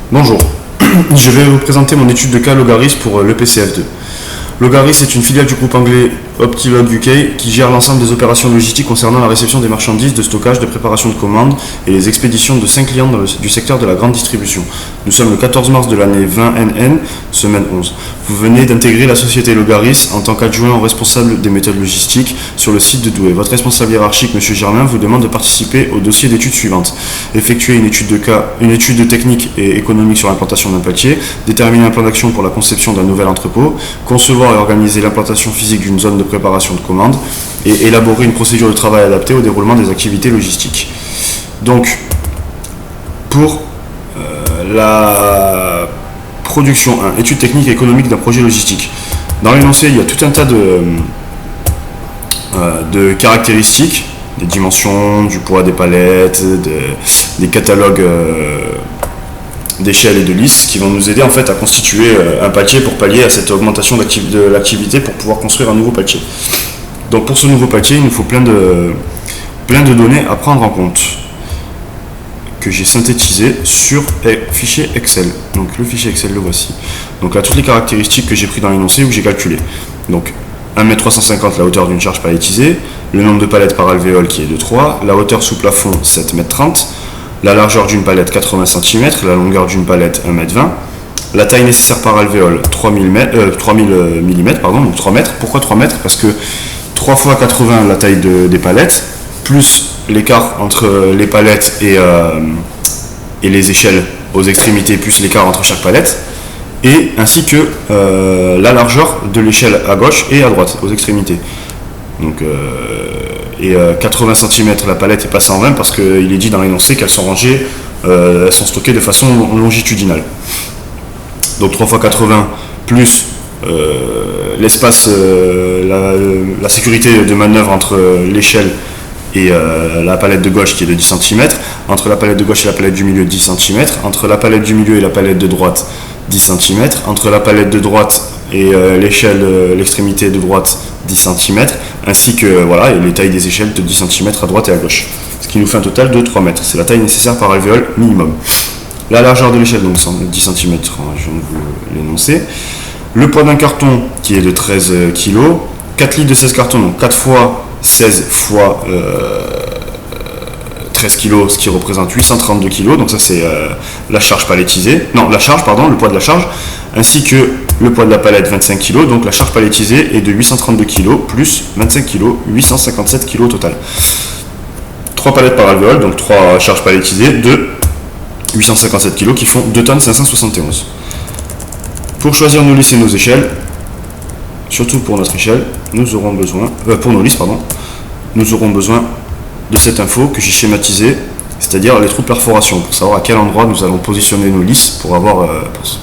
Bonjour, je vais vous présenter mon étude de cas Logaris pour l'EPCF2. Logaris est une filiale du groupe anglais Optilog UK qui gère l'ensemble des opérations logistiques concernant la réception des marchandises, de stockage, de préparation de commandes et les expéditions de 5 clients du secteur de la grande distribution. Nous sommes le 14 mars de l'année 20NN, semaine 11. Vous venez d'intégrer la société Logaris en tant qu'adjoint au responsable des méthodes logistiques sur le site de Douai. Votre responsable hiérarchique, M. Germain, vous demande de participer au dossier d'études suivantes. Effectuer une étude de cas, une étude technique et économique sur l'implantation d'un platier, déterminer un plan d'action pour la conception d'un nouvel entrepôt, concevoir et organiser l'implantation physique d'une zone de préparation de commandes et élaborer une procédure de travail adaptée au déroulement des activités logistiques. Donc, pour la production 1, étude technique et économique d'un projet logistique. Dans l'énoncé, il y a tout un tas de caractéristiques, des dimensions, du poids des palettes, des catalogues d'échelle et de lisse qui vont nous aider en fait à constituer un palier pour pallier à cette augmentation de l'activité pour pouvoir construire un nouveau palier. Donc pour ce nouveau palier, il nous faut plein de données à prendre en compte que j'ai synthétisé sur fichier Excel. Donc le fichier Excel, le voici. Donc là, toutes les caractéristiques que j'ai pris dans l'énoncé ou que j'ai calculé. Donc 1,350 m la hauteur d'une charge palettisée, le nombre de palettes par alvéole qui est de 3, la hauteur sous plafond 7,30 m, la largeur d'une palette 80 cm, la longueur d'une palette 1,20 m, la taille nécessaire par alvéole 3000 mm, donc 3 mètres. Pourquoi 3 mètres? Parce que 3 x 80 la taille des palettes, plus l'écart entre les palettes et les échelles aux extrémités, plus l'écart entre chaque palette, et ainsi que la largeur de l'échelle à gauche et à droite, aux extrémités. Donc, 80 cm la palette est pas 120 parce qu'il est dit dans l'énoncé qu'elles sont rangées, elles sont stockées de façon longitudinale. Donc 3 x 80 plus l'espace, la sécurité de manœuvre entre l'échelle et la palette de gauche qui est de 10 cm, entre la palette de gauche et la palette du milieu 10 cm, entre la palette du milieu et la palette de droite 10 cm, entre la palette de droite et l'échelle, l'extrémité de droite 10 cm, ainsi que voilà, et les tailles des échelles de 10 cm à droite et à gauche. Ce qui nous fait un total de 3 mètres. C'est la taille nécessaire par alvéole minimum. La largeur de l'échelle, donc 10 cm, je viens de vous l'énoncer. Le poids d'un carton qui est de 13 kg, 4 litres de 16 cartons, donc 4 fois 16 fois 13 kg, ce qui représente 832 kg, donc ça c'est la charge palettisée, non la charge pardon, le poids de la charge, ainsi que le poids de la palette 25 kg, donc la charge palettisée est de 832 kg plus 25 kg, 857 kg au total. 3 palettes par alvéole, donc 3 charges palettisées de 857 kg qui font 2 tonnes 571. Pour choisir nos lisses et nos échelles, surtout pour notre échelle, nous aurons besoin, pour nos lisses pardon, nous aurons besoin de cette info que j'ai schématisée, c'est-à-dire les trous de perforation, pour savoir à quel endroit nous allons positionner nos lisses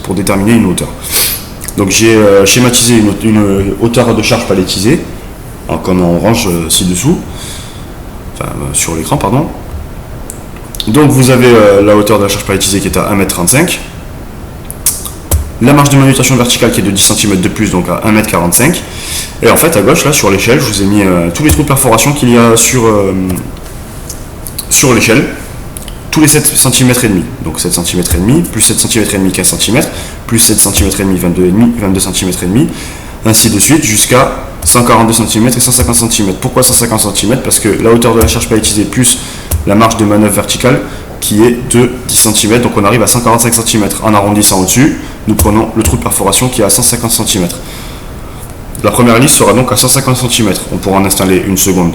pour déterminer une hauteur. Donc j'ai schématisé une hauteur de charge palettisée, comme on range ci-dessous, enfin sur l'écran pardon. Donc vous avez la hauteur de la charge palettisée qui est à 1,35 m, la marge de manutention verticale qui est de 10 cm de plus, donc à 1,45 m, et en fait à gauche là sur l'échelle je vous ai mis tous les trous de perforation qu'il y a sur l'échelle, tous les 7 cm et demi, donc 7 cm et demi, plus 7 cm et demi 15 cm, plus 7 cm et demi 22 cm et demi, ainsi de suite jusqu'à 142 cm et 150 cm. Pourquoi 150 cm? Parce que la hauteur de la charge palettisée plus la marge de manœuvre verticale qui est de 10 cm, donc on arrive à 145 cm. En arrondissant au-dessus, nous prenons le trou de perforation qui est à 150 cm. La première lisse sera donc à 150 cm. On pourra en installer une seconde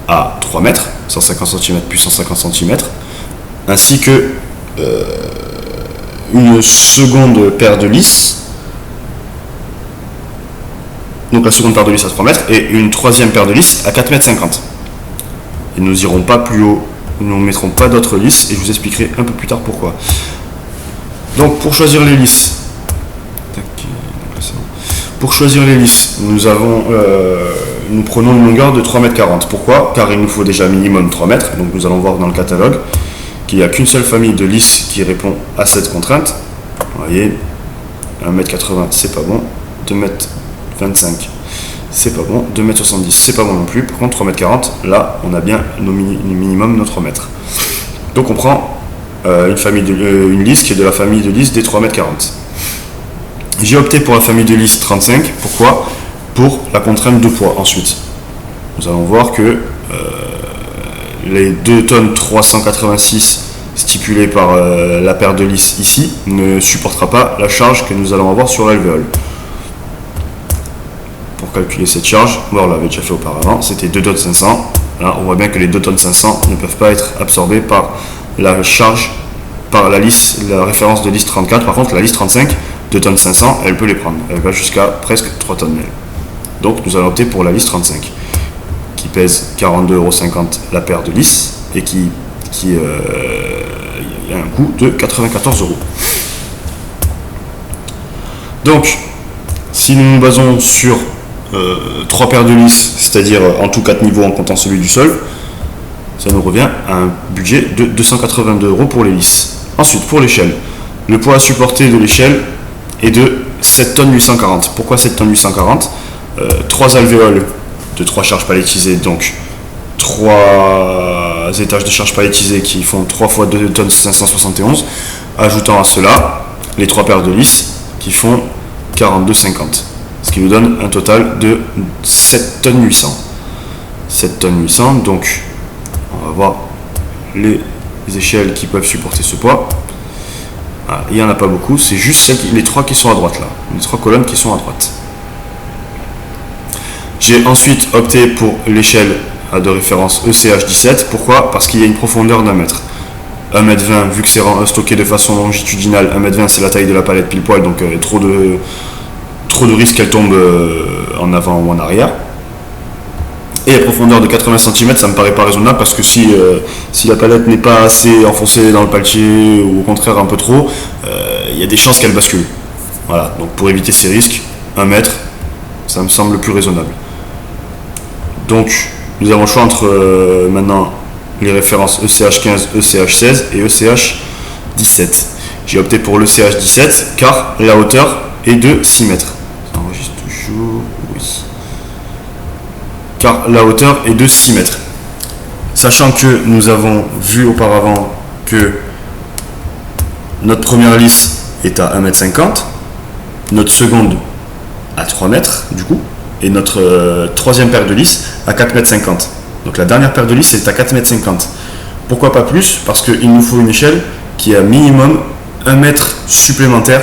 à 3 mètres, 150 cm puis 150 cm, ainsi que une seconde paire de lisses, donc la seconde paire de lisses à 3 mètres, et une troisième paire de lisses à 4,50 m. Et nous n'irons pas plus haut, nous ne mettrons pas d'autres lisses, et je vous expliquerai un peu plus tard pourquoi. Donc pour choisir les lisses, nous prenons une longueur de 3,40 m. Pourquoi? Car il nous faut déjà minimum 3 mètres, donc nous allons voir dans le catalogue qu'il n'y a qu'une seule famille de lisses qui répond à cette contrainte. Vous voyez, 1,80 m c'est pas bon, 2,25 m c'est pas bon, 2,70 m c'est pas bon non plus, par contre 3,40 m, là on a bien minimum nos 3 mètres. Donc on prend une lisse qui est de la famille de lisse des 3,40 m. J'ai opté pour la famille de lisse 35. Pourquoi? Pour la contrainte de poids ensuite. Nous allons voir que les 2 tonnes 386 stipulées par la paire de lisse ici ne supportera pas la charge que nous allons avoir sur l'alvéole. Pour calculer cette charge, bon, on l'avait déjà fait auparavant, c'était 2 tonnes 500. Là, on voit bien que les 2 tonnes 500 ne peuvent pas être absorbées par la charge, par la lisse, la référence de lisse 34. Par contre, la lisse 35, 2 tonnes 500, elle peut les prendre. Elle va jusqu'à presque 3 tonnes. Donc, nous allons opter pour la lisse 35, qui pèse 42,50 € la paire de lisse et qui a un coût de 94 €. Donc, si nous nous basons sur 3 paires de lisse, c'est-à-dire en tout 4 niveaux en comptant celui du sol, ça nous revient à un budget de 282 € pour les lisses. Ensuite, pour l'échelle, le poids à supporter de l'échelle est de 7 tonnes 840. Pourquoi 7 tonnes 840? 3 alvéoles de 3 charges palettisées, donc 3 étages de charges palettisées qui font 3 fois 2 tonnes 571, ajoutant à cela les 3 paires de lisses qui font 42,50. Ce qui nous donne un total de 7 tonnes 800. 7 tonnes 800, donc on va voir les échelles qui peuvent supporter ce poids. Ah, il n'y en a pas beaucoup, c'est juste les 3 qui sont à droite là, les 3 colonnes qui sont à droite. J'ai ensuite opté pour l'échelle de référence ECH17. Pourquoi? Parce qu'il y a une profondeur d'1 mètre. 1,20 m, vu que c'est stocké de façon longitudinale, 1,20 m c'est la taille de la palette pile poil, donc trop de risques qu'elle tombe en avant ou en arrière. Et la profondeur de 80 cm, ça me paraît pas raisonnable parce que si la palette n'est pas assez enfoncée dans le paletier ou au contraire un peu trop, il y a des chances qu'elle bascule. Voilà, donc pour éviter ces risques, 1 mètre, ça me semble plus raisonnable. Donc nous avons le choix entre maintenant les références ECH15, ECH16 et ECH17. J'ai opté pour l'ECH17 car la hauteur est de 6 mètres. Ça enregistre toujours, oui. Car la hauteur est de 6 mètres. Sachant que nous avons vu auparavant que notre première lisse est à 1,50 m, notre seconde à 3 mètres du coup, et notre troisième paire de lisses à 4,50 m. Donc la dernière paire de lisses est à 4,50 m. Pourquoi pas plus? Parce qu'il nous faut une échelle qui a minimum 1 mètre supplémentaire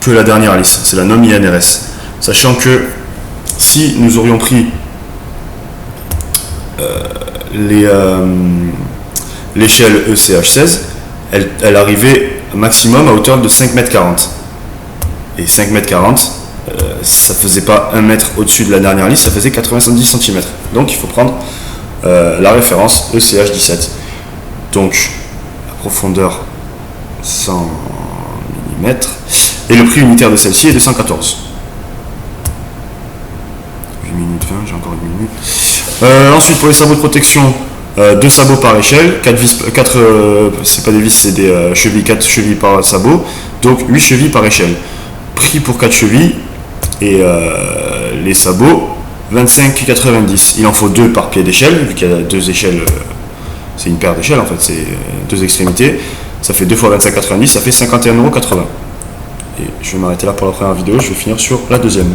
que la dernière lisse. C'est la norme INRS. Sachant que si nous aurions pris l'échelle ECH16, elle arrivait maximum à hauteur de 5,40 m. Et 5,40 m, ça faisait pas 1 mètre au-dessus de la dernière lisse, ça faisait 90 cm. Donc il faut prendre la référence ECH17. Donc la profondeur 100 mm et le prix unitaire de celle-ci est de 114. 8 minutes 20, j'ai encore une minute. Ensuite pour les sabots de protection, 2 sabots par échelle, 4 vis, c'est pas des vis, c'est des chevilles, 4 chevilles par sabot, donc 8 chevilles par échelle. Prix pour 4 chevilles et les sabots 25,90. Il en faut 2 par pied d'échelle, vu qu'il y a 2 échelles, c'est une paire d'échelles en fait, c'est 2 extrémités, ça fait 2 fois 25,90, ça fait 51,80 €. Et je vais m'arrêter là pour la première vidéo, je vais finir sur la deuxième.